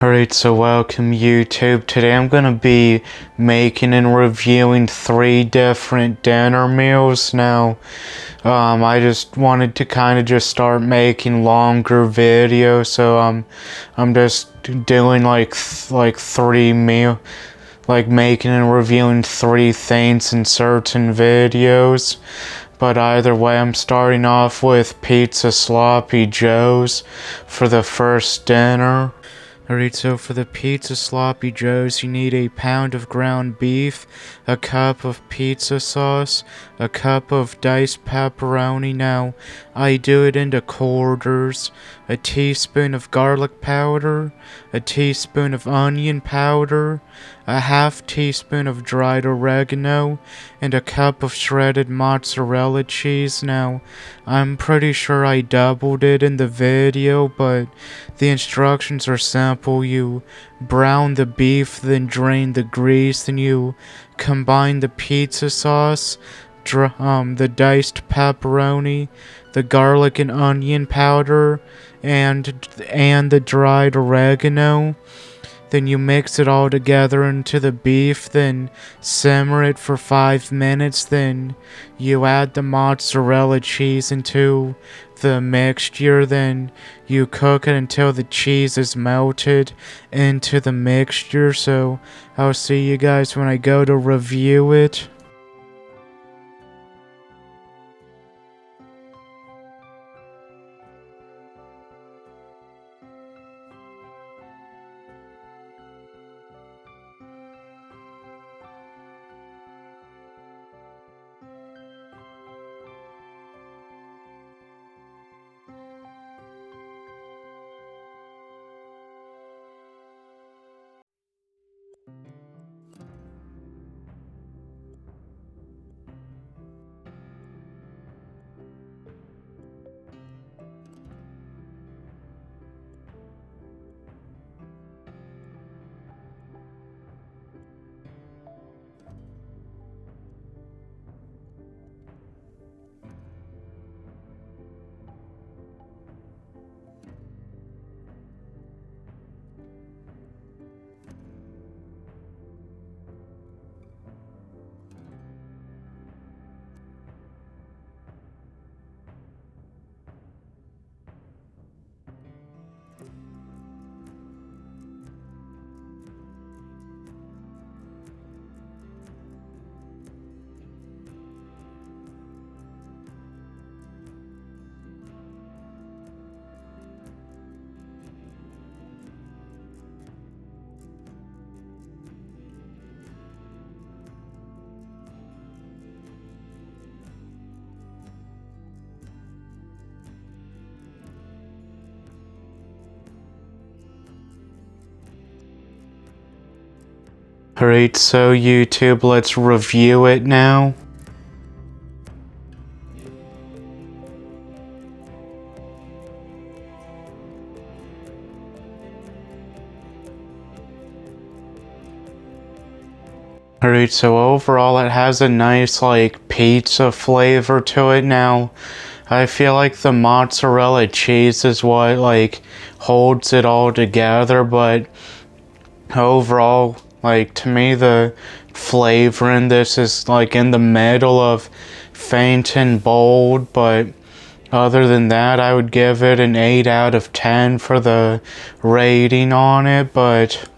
Alright, so welcome YouTube. Today I'm gonna be making and reviewing 3 different dinner meals. Now, I just wanted to kind of just start making longer videos, so I'm just doing like 3 like making and reviewing 3 things in certain videos. But either way, I'm starting off with Pizza Sloppy Joe's for the first dinner. Alright, so for the Pizza Sloppy Joe's, you need a pound of ground beef, a cup of pizza sauce, a cup of diced pepperoni. Now, I do it into quarters, a teaspoon of garlic powder, a teaspoon of onion powder, a half teaspoon of dried oregano, and a cup of shredded mozzarella cheese. Now, I'm pretty sure I doubled it in the video, but the instructions are simple. You brown the beef, then drain the grease, then you combine the pizza sauce, the diced pepperoni, the garlic and onion powder, and the dried oregano. Then you mix it all together into the beef, then simmer it for 5 minutes, then you add the mozzarella cheese into the mixture, then you cook it until the cheese is melted into the mixture. So I'll see you guys when I go to review it. Alright, so YouTube, let's review it now. Alright, so overall it has a nice like pizza flavor to it. Now, I feel like the mozzarella cheese is what like holds it all together, but overall, like to me the flavor in this is like in the middle of faint and bold. But other than that, I would give it an 8 out of 10 for the rating on it. But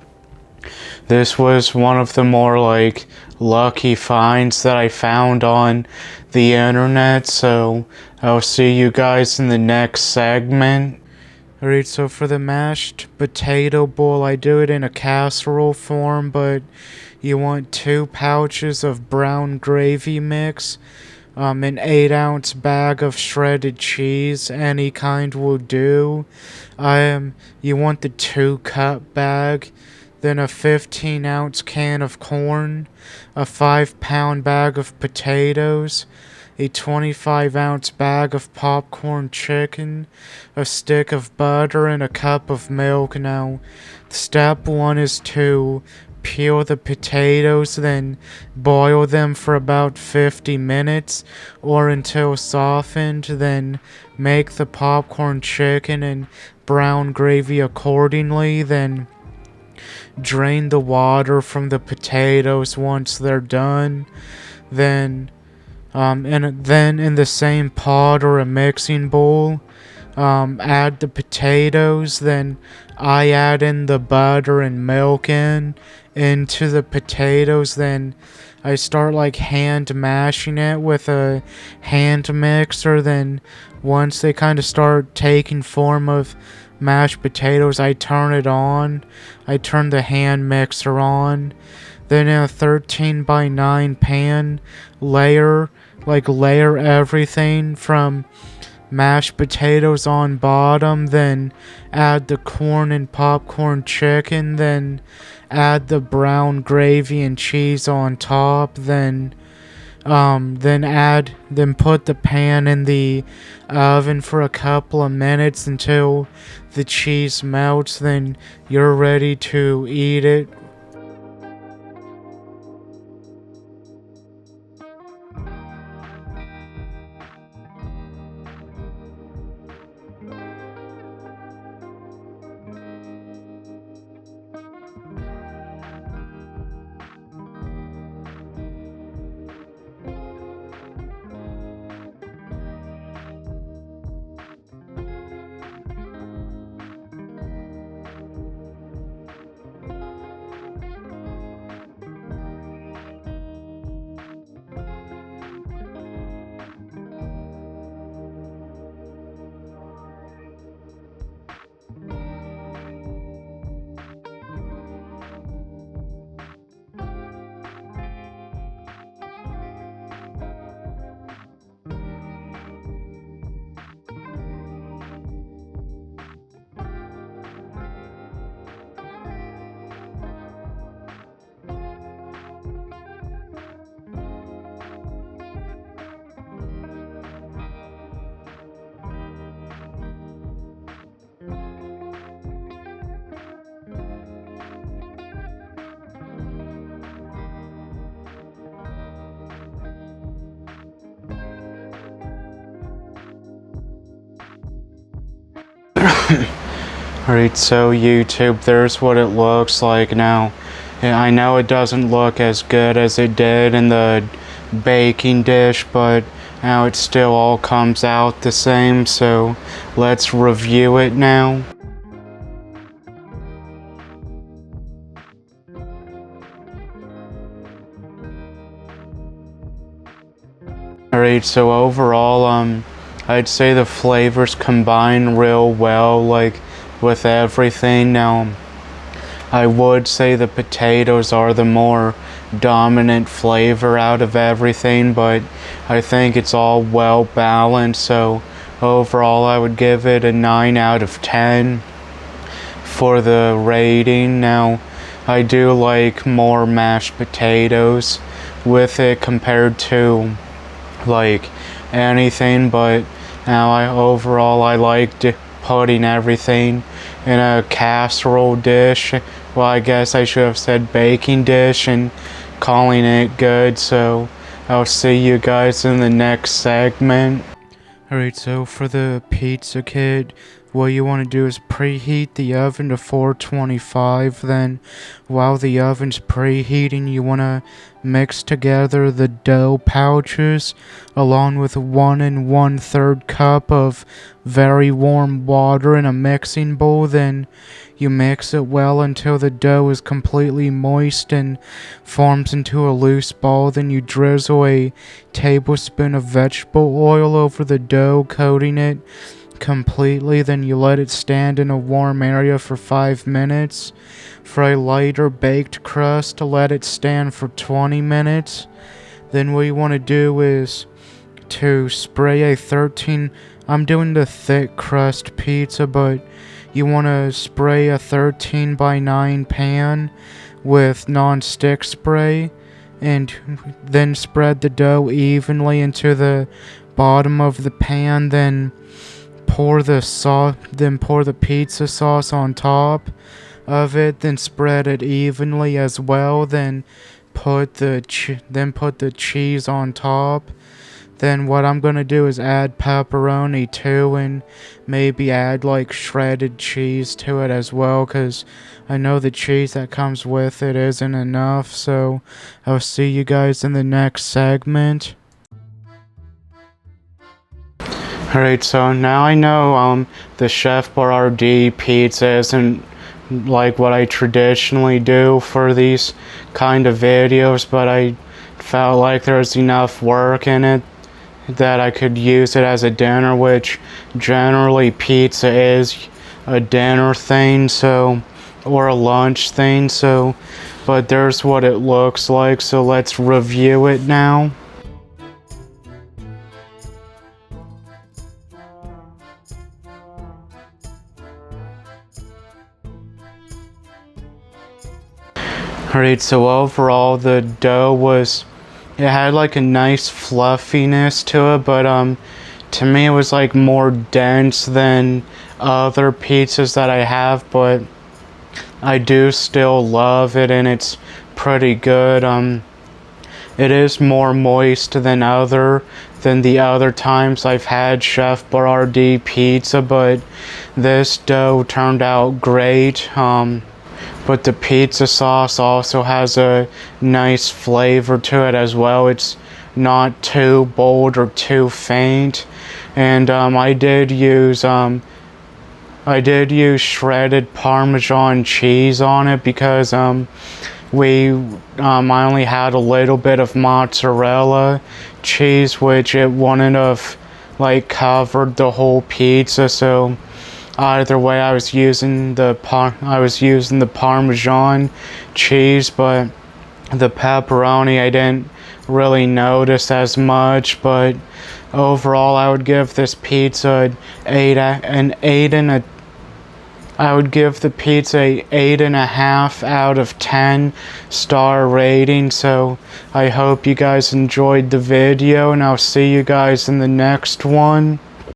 this was one of the more like lucky finds that I found on the internet. So I'll see you guys in the next segment. Alright, so for the mashed potato bowl, I do it in a casserole form, but you want 2 pouches of brown gravy mix, an 8-ounce bag of shredded cheese, any kind will do. You want the 2-cup bag, then a 15-ounce can of corn, a 5-pound bag of potatoes, a 25-ounce bag of popcorn chicken, a stick of butter, and a cup of milk. Now, step 1 is to peel the potatoes, then boil them for about 50 minutes or until softened, then make the popcorn chicken and brown gravy accordingly, then drain the water from the potatoes once they're done. Then, then in the same pot or a mixing bowl, add the potatoes. Then I add in the butter and milk into the potatoes. Then I start like hand mashing it with a hand mixer. Then once they kind of start taking form of mashed potatoes, I turn it on. I turn the hand mixer on. Then in a 13 by 9 pan, layer everything from mashed potatoes on bottom, then add the corn and popcorn chicken, then add the brown gravy and cheese on top, then put the pan in the oven for a couple of minutes until the cheese melts. Then you're ready to eat it. Alright, so YouTube, there's what it looks like now. I know it doesn't look as good as it did in the baking dish, but now it still all comes out the same, so let's review it now. Alright, so overall, I'd say the flavors combine real well, like, with everything. Now, I would say the potatoes are the more dominant flavor out of everything, but I think it's all well balanced, so overall I would give it a 9 out of 10 for the rating. Now, I do like more mashed potatoes with it compared to like anything, but now I liked putting everything in a casserole dish. Well, I guess I should have said baking dish and calling it good. So I'll see you guys in the next segment. Alright, so for the pizza kit, what you want to do is preheat the oven to 425. Then while the oven's preheating, you want to mix together the dough pouches along with 1 1/3 cup of very warm water in a mixing bowl. Then you mix it well until the dough is completely moist and forms into a loose ball. Then you drizzle a tablespoon of vegetable oil over the dough, coating it completely. Then you let it stand in a warm area for 5 minutes. For a lighter baked crust, let it stand for 20 minutes. Then what you want to do is to spray a 13, I'm doing the thick crust pizza, but you want to spray a 13 by 9 pan with non-stick spray, and then spread the dough evenly into the bottom of the pan. Then pour the pizza sauce on top of it. Then spread it evenly as well. Then put the cheese on top. Then what I'm gonna do is add pepperoni too, and maybe add like shredded cheese to it as well, because I know the cheese that comes with it isn't enough. So I'll see you guys in the next segment. Alright, so now I know the Chef Boyardee pizza isn't like what I traditionally do for these kind of videos, but I felt like there's enough work in it that I could use it as a dinner, which generally pizza is a dinner thing, so, or a lunch thing, so, but there's what it looks like, so let's review it now. Alright, so overall the dough it had like a nice fluffiness to it, but to me it was like more dense than other pizzas that I have, but I do still love it and it's pretty good. It is more moist than the other times I've had Chef Boyardee pizza, but this dough turned out great. But the pizza sauce also has a nice flavor to it as well. It's not too bold or too faint. And I did use shredded Parmesan cheese on it because I only had a little bit of mozzarella cheese, which it wouldn't have like covered the whole pizza. So either way, I was using the Parmesan cheese, but the pepperoni I didn't really notice as much. But overall, I would give this pizza I would give the pizza a 8.5 out of 10 star rating. So I hope you guys enjoyed the video, and I'll see you guys in the next one.